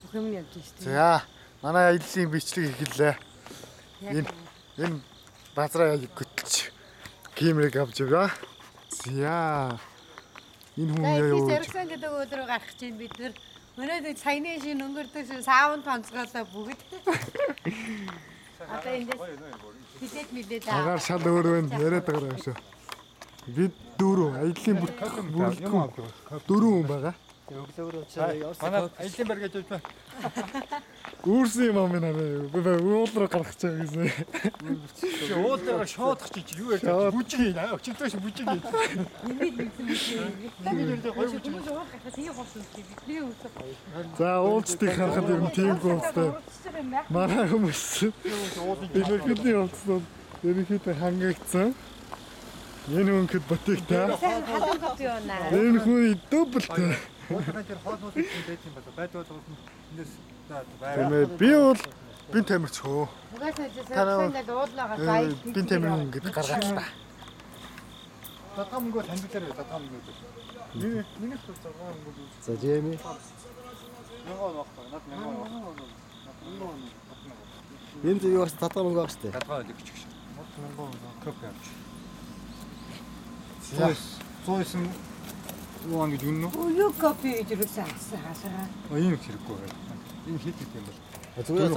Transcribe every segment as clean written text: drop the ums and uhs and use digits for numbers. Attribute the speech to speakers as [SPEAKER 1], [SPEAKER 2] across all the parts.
[SPEAKER 1] бүх юм явж шүү дээ.
[SPEAKER 2] За манай аяллаа бичлэг эхэллээ. Энэ базраа хөтлөж кемерыг авч яваа. За энэ хүн яа юу?
[SPEAKER 1] Зэрэгсэн гэдэг өдрөө гарах чинь бид нэр өнөөдөр цагны шин өнгөрдөг шин саунд тонцгоолоо бүгд. Одоо эндээс хилээд
[SPEAKER 2] Агаар шал өөр байна. Яриад байгаа юм шүү. Бид дөрөв аяллаа бүрэлдэхүүн дөрөв хүн байгаа.
[SPEAKER 3] Манай аяллаа барь гэж байна.
[SPEAKER 2] Үүрсэн юм аа минь уулруу гарах гэж байгаа гэсэн.
[SPEAKER 3] Уулаараа шоодох чи юу ярьж байгаа бүжиг ээ. Өчигдөөш бүжиг ээ.
[SPEAKER 2] За уулзтыг харахад ер нь тийм гоостой. Манай хүмүүс бидний уулзсан ерөнхийдөө хангагдсан. Энэ үнэхэд ботигтай. Энэ хүн дублтэй.
[SPEAKER 3] Тэр хоолнууд байж юм байна. Байдвал эндээс
[SPEAKER 2] Тэмээ би бол бин тамирч хөө.
[SPEAKER 1] Угаасаа дуулаагаа заяа.
[SPEAKER 2] Бин тамир ингэж гаргаад л та.
[SPEAKER 3] татгам мөнгө танилцаарай татгам мөнгө. Миний ч татгам мөнгө.
[SPEAKER 2] За жимээ.
[SPEAKER 3] Мянган багтаа. Над мянган багтаа.
[SPEAKER 4] Энд юу бас татгам мөнгө авах штэ.
[SPEAKER 3] Татгам өгч гэж. Мод мянган коп явж.
[SPEAKER 2] За.
[SPEAKER 3] Сойсон юу ангиж үнэн үү?
[SPEAKER 1] Юу копи гэж юусэн хасаа.
[SPEAKER 3] Энэ их хэрэггүй байна. Энэ хэд хэд юм бол.
[SPEAKER 4] Зүгээр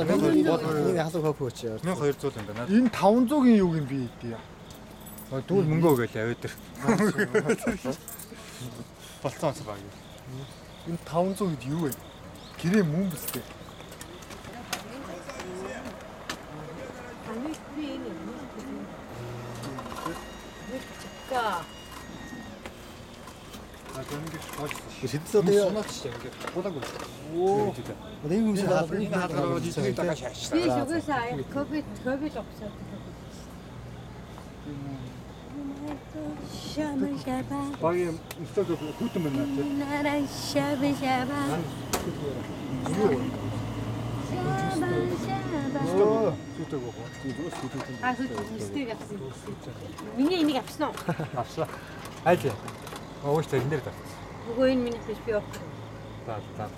[SPEAKER 4] энэ хасаа коп өч.
[SPEAKER 3] 1200 юм байна.
[SPEAKER 2] Энэ 500-ийн юуг юм би идэ.
[SPEAKER 3] Дүүл мөнгө өгөөл аваад тэр. Болцсон онцгой баг.
[SPEAKER 2] Энэ 500 гэд юу вэ? Гэрээ мөн биз дээ.
[SPEAKER 4] Шидсоо дээ.
[SPEAKER 3] Гулаг.
[SPEAKER 4] Оо. Энэ юм шиг
[SPEAKER 3] Энэ хаалгаар дижитал дагаш шааш.
[SPEAKER 1] Би шугасаа кофе л авсан.
[SPEAKER 3] Багийн өстөг хүүтэн байна тийм. Хүүтэг гоо.
[SPEAKER 1] Стиг авсан. Миний энийг авсан уу?
[SPEAKER 3] Авсаа. Айли. Оош тэр нэр тав.
[SPEAKER 1] Үгүй энэ миний биш би авсан.
[SPEAKER 3] За.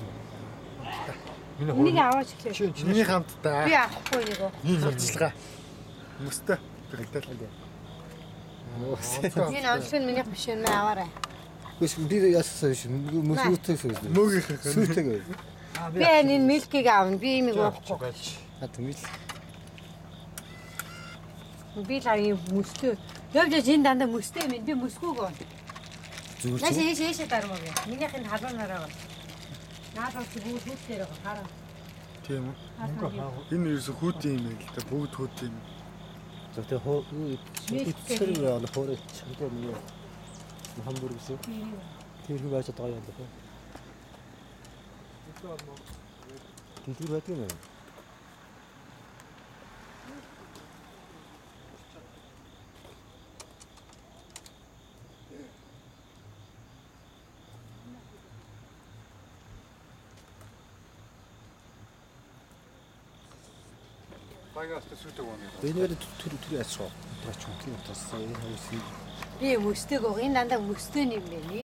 [SPEAKER 1] Энийг аваач гэхээ.
[SPEAKER 2] Чиний хамтдаа.
[SPEAKER 1] Би авахгүй нэг үү.
[SPEAKER 2] Сурталчилгаа. Мөстэй. Бигтэл.
[SPEAKER 1] Энэ онцлог нь минийх биш юм аваарай.
[SPEAKER 4] Биш би яасан шүү. Мөс үүтэй шүү.
[SPEAKER 2] Мөөгийнх.
[SPEAKER 4] Сүйтэй.
[SPEAKER 1] Би энэ милкийг аавна. Би имийг уухгүй.
[SPEAKER 4] А түмэл.
[SPEAKER 1] Би л аяа мөстэй. Явж энэ дандаа мөстэй юм. Би мөсгүйг уу.
[SPEAKER 4] Зүгээр.
[SPEAKER 1] Яшээ дармаг. Минийх нь халуунараа бол. Наадах зүгүүл хүүхдээр гараа.
[SPEAKER 2] Тийм үү? Энэ ерөөсө хүүтийн юм л да. Бүгд хүүтийн.
[SPEAKER 4] Зөвхөн хоо эцсээр нь хоорой чанга нэг хамбург гэсэн. Тэр хүн байж байгаа юм даа. Тэр байдаг юм аа.
[SPEAKER 3] Багаас төсөөтэй байна.
[SPEAKER 4] Энэ төр яцгаа. Таач юм тийм утгаас энэ хүмүүс
[SPEAKER 1] Би мөстэйг уу. Энэ дандаа мөстэй юм бэ.